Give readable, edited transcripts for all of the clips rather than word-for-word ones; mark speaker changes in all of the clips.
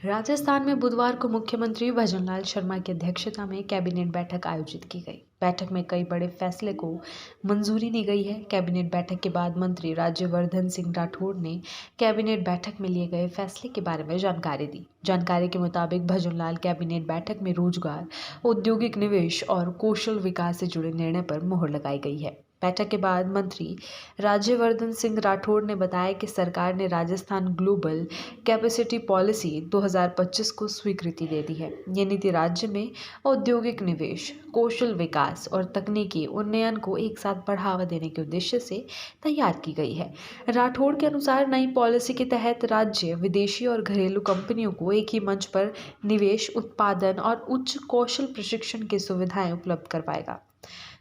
Speaker 1: राजस्थान में बुधवार को मुख्यमंत्री भजनलाल शर्मा की अध्यक्षता में कैबिनेट बैठक आयोजित की गई। बैठक में कई बड़े फैसले को मंजूरी दी गई है। कैबिनेट बैठक के बाद मंत्री राज्यवर्धन सिंह राठौड़ ने कैबिनेट बैठक में लिए गए फैसले के बारे में जानकारी दी। जानकारी के मुताबिक भजनलाल कैबिनेट बैठक में रोजगार, औद्योगिक निवेश और कौशल विकास से जुड़े निर्णय पर मुहर लगाई गई है। बैठक के बाद मंत्री राज्यवर्धन सिंह राठौड़ ने बताया कि सरकार ने राजस्थान ग्लोबल कैपेसिटी पॉलिसी 2025 को स्वीकृति दे दी है। ये नीति राज्य में औद्योगिक निवेश, कौशल विकास और तकनीकी उन्नयन को एक साथ बढ़ावा देने के उद्देश्य से तैयार की गई है। राठौड़ के अनुसार नई पॉलिसी के तहत राज्य विदेशी और घरेलू कंपनियों को एक ही मंच पर निवेश, उत्पादन और उच्च कौशल प्रशिक्षण की सुविधाएं उपलब्ध करवाएगा।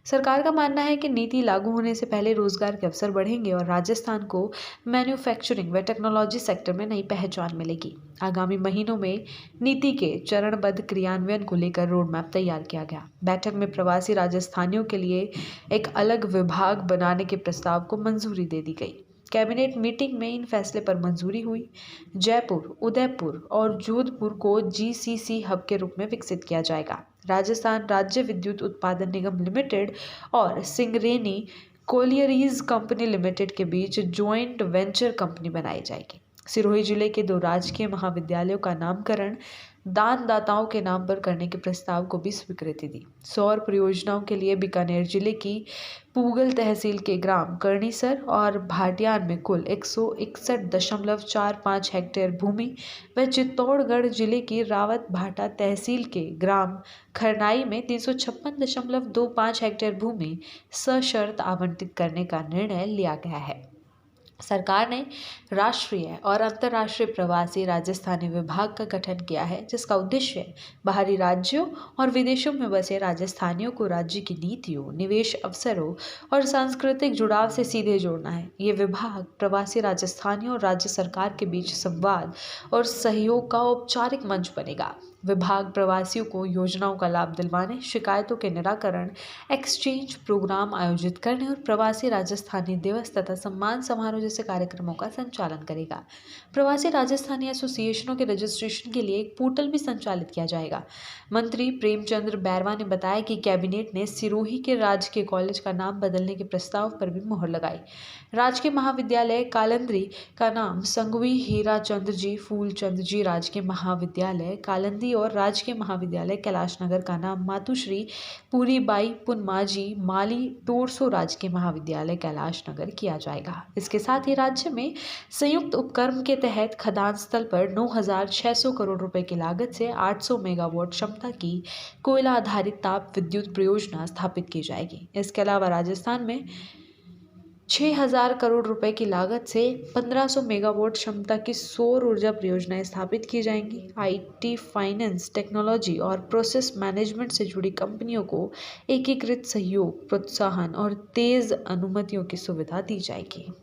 Speaker 1: सरकार का मानना है कि नीति लागू होने से पहले रोजगार के अवसर बढ़ेंगे और राजस्थान को मैन्युफैक्चरिंग व टेक्नोलॉजी सेक्टर में नई पहचान मिलेगी। आगामी महीनों में नीति के चरणबद्ध क्रियान्वयन को लेकर रोड मैप तैयार किया गया। बैठक में प्रवासी राजस्थानियों के लिए एक अलग विभाग बनाने के प्रस्ताव को मंजूरी दे दी गई। कैबिनेट मीटिंग में इन फैसले पर मंजूरी हुई। जयपुर, उदयपुर और जोधपुर को जीसीसी हब के रूप में विकसित किया जाएगा। राजस्थान राज्य विद्युत उत्पादन निगम लिमिटेड और सिंगरेनी कोलियरीज कंपनी लिमिटेड के बीच ज्वाइंट वेंचर कंपनी बनाई जाएगी। सिरोही जिले के 2 राजकीय महाविद्यालयों का नामकरण दानदाताओं के नाम पर करने के प्रस्ताव को भी स्वीकृति दी। सौर परियोजनाओं के लिए बीकानेर जिले की पूगल तहसील के ग्राम करनीसर और भाटियान में कुल 161.45 हेक्टेयर भूमि व चित्तौड़गढ़ जिले की रावत भाटा तहसील के ग्राम खरनाई में 356.25 हेक्टेयर भूमि सशर्त आवंटित करने का निर्णय लिया गया है। सरकार ने राष्ट्रीय और अंतर्राष्ट्रीय प्रवासी राजस्थानी विभाग का गठन किया है, जिसका उद्देश्य बाहरी राज्यों और विदेशों में बसे राजस्थानियों को राज्य की नीतियों, निवेश अवसरों और सांस्कृतिक जुड़ाव से सीधे जोड़ना है। ये विभाग प्रवासी राजस्थानियों और राज्य सरकार के बीच संवाद और सहयोग का औपचारिक मंच बनेगा। विभाग प्रवासियों को योजनाओं का लाभ दिलवाने, शिकायतों के निराकरण, एक्सचेंज प्रोग्राम आयोजित करने और प्रवासी राजस्थानी दिवस तथा सम्मान समारोह जैसे कार्यक्रमों का संचालन करेगा। प्रवासी राजस्थानी एसोसिएशनों के रजिस्ट्रेशन के लिए एक पोर्टल भी संचालित किया जाएगा। मंत्री प्रेमचंद्र बैरवा ने बताया कि कैबिनेट ने सिरोही के राजकीय कॉलेज का नाम बदलने के प्रस्ताव पर भी मुहर लगाई। राजकीय महाविद्यालय कालंद्री का नाम संघवी हीराचंद जी फूलचंद जी राजकीय महाविद्यालय कालंदी और राजकीय महाविद्यालय कैलाश नगर का नाम मातुश्री पूरीबाई पुन्माजी माली टोरसो राजकीय महाविद्यालय कैलाश नगर किया जाएगा। इसके साथ ही राज्य में संयुक्त उपक्रम के तहत खदान स्थल पर 9,600 करोड़ रुपए की लागत से 800 मेगावाट क्षमता की कोयला आधारित ताप विद्युत परियोजना स्थापित की जाएगी। इसके अलावा राजस्थान में 6,000 करोड़ रुपए की लागत से 1,500 मेगावाट क्षमता की सौर ऊर्जा परियोजनाएं स्थापित की जाएंगी। आईटी, फाइनेंस, टेक्नोलॉजी और प्रोसेस मैनेजमेंट से जुड़ी कंपनियों को एकीकृत सहयोग, प्रोत्साहन और तेज अनुमतियों की सुविधा दी जाएगी।